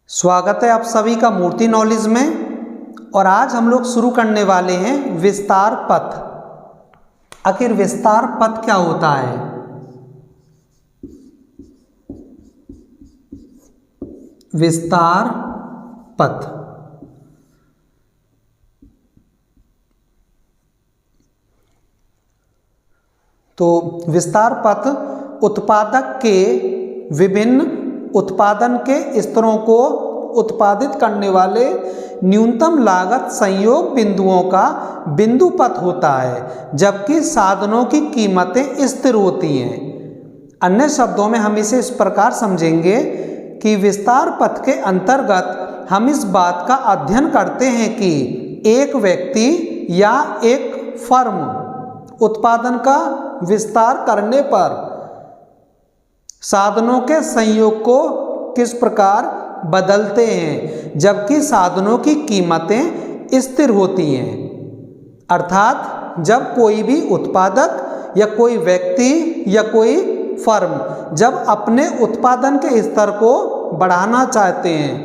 स्वागत है आप सभी का मूर्ति नॉलेज में। और आज हम लोग शुरू करने वाले हैं विस्तार पथ। आखिर विस्तार पथ क्या होता है? विस्तार पथ तो विस्तार पथ उत्पादक के विभिन्न उत्पादन के स्तरों को उत्पादित करने वाले न्यूनतम लागत संयोग बिंदुओं का बिंदु पथ होता है, जबकि साधनों की कीमतें स्थिर होती हैं। अन्य शब्दों में हम इसे इस प्रकार समझेंगे कि विस्तार पथ के अंतर्गत हम इस बात का अध्ययन करते हैं कि एक व्यक्ति या एक फर्म उत्पादन का विस्तार करने पर साधनों के संयोग को किस प्रकार बदलते हैं, जबकि साधनों की कीमतें स्थिर होती हैं। अर्थात जब कोई भी उत्पादक या कोई व्यक्ति या कोई फर्म जब अपने उत्पादन के स्तर को बढ़ाना चाहते हैं,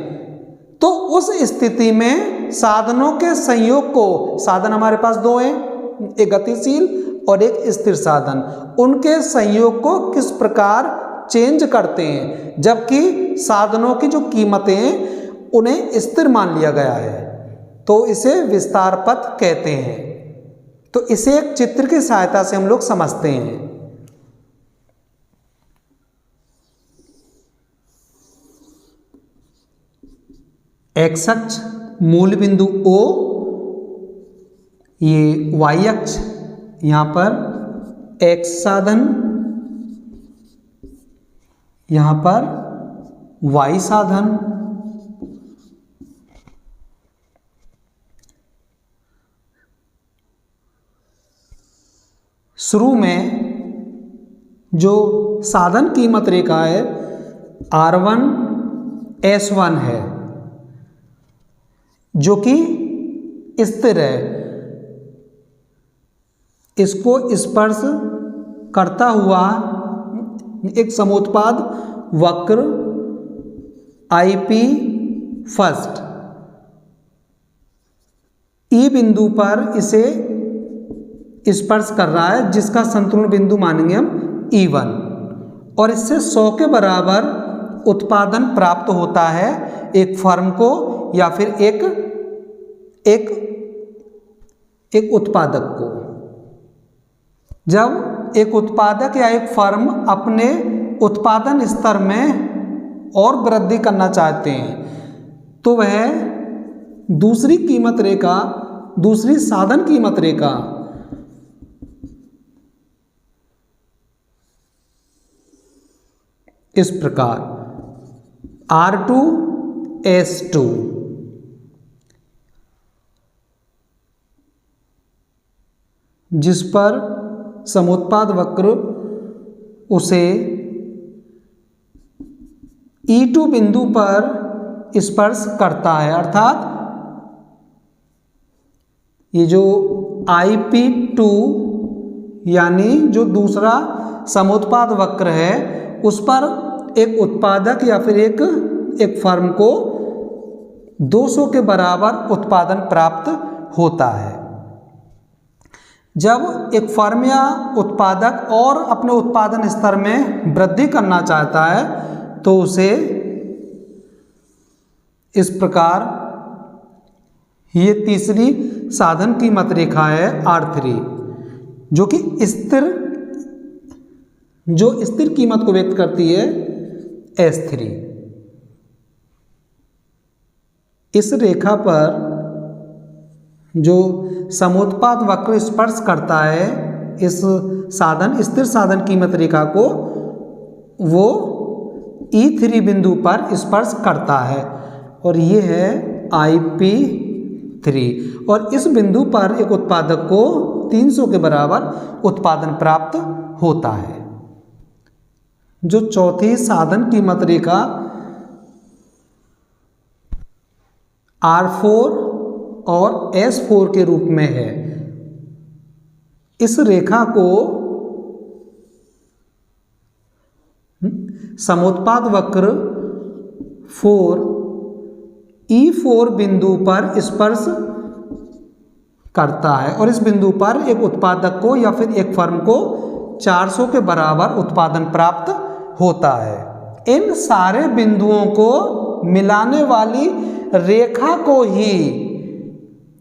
तो उस स्थिति में साधनों के संयोग को, साधन हमारे पास दो हैं, एक गतिशील और एक स्थिर साधन, उनके संयोग को किस प्रकार चेंज करते हैं, जबकि साधनों की जो कीमतें हैं उन्हें स्थिर मान लिया गया है, तो इसे विस्तार पथ कहते हैं। तो इसे एक चित्र की सहायता से हम लोग समझते हैं। एक्स अक्ष मूल बिंदु O, ये y अक्ष यहां पर x साधन, यहां पर y साधन। शुरू में जो साधन कीमत रेखा है R1 S1 है, जो कि स्थिर है। इसको स्पर्श करता हुआ एक समोत्पाद वक्र IP फर्स्ट E बिंदु पर इसे स्पर्श कर रहा है, जिसका संतुलन बिंदु मानेंगे हम E1, और इससे 100 के बराबर उत्पादन प्राप्त होता है एक फर्म को या फिर एक उत्पादक को। जब एक उत्पादक या एक फर्म अपने उत्पादन स्तर में और वृद्धि करना चाहते हैं, तो वह दूसरी कीमत रेखा, दूसरी साधन कीमत रेखा इस प्रकार R2 S2, जिस पर समोत्पाद वक्र उसे E2 बिंदु पर स्पर्श करता है। अर्थात ये जो IP2 यानी जो दूसरा समोत्पाद वक्र है, उस पर एक उत्पादक या फिर एक फर्म को 200 के बराबर उत्पादन प्राप्त होता है। जब एक फर्म या उत्पादक और अपने उत्पादन स्तर में वृद्धि करना चाहता है, तो उसे इस प्रकार, ये तीसरी साधन कीमत रेखा है R3, जो कि स्थिर कीमत को व्यक्त करती है S3। इस रेखा पर जो समोत्पाद वक्र स्पर्श करता है इस साधन, स्थिर साधन कीमत रेखा को, वो E3 बिंदु पर स्पर्श करता है, और ये है IP3, और इस बिंदु पर एक उत्पादक को 300 के बराबर उत्पादन प्राप्त होता है। जो चौथी साधन कीमत रेखा R4 और S4 के रूप में है, इस रेखा को समोत्पाद वक्र 4 E4 बिंदु पर स्पर्श करता है और इस बिंदु पर एक उत्पादक को या फिर एक फर्म को 400 के बराबर उत्पादन प्राप्त होता है। इन सारे बिंदुओं को मिलाने वाली रेखा को ही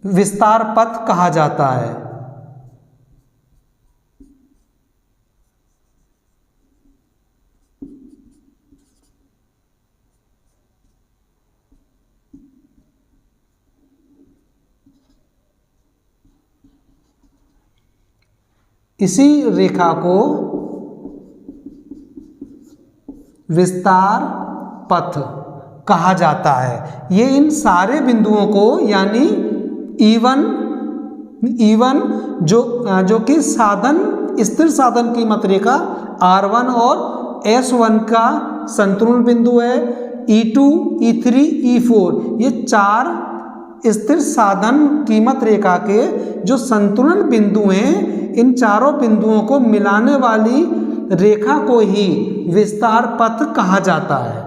विस्तार पथ कहा जाता है। इसी रेखा को विस्तार पथ कहा जाता है। ये इन सारे बिंदुओं को यानी E1 जो कि स्थिर साधन कीमत रेखा R1 और S1 का संतुलन बिंदु है, E2, E3, E4 ये 4 स्थिर साधन कीमत रेखा के जो संतुलन बिंदु हैं, इन चारों बिंदुओं को मिलाने वाली रेखा को ही विस्तार पथ कहा जाता है।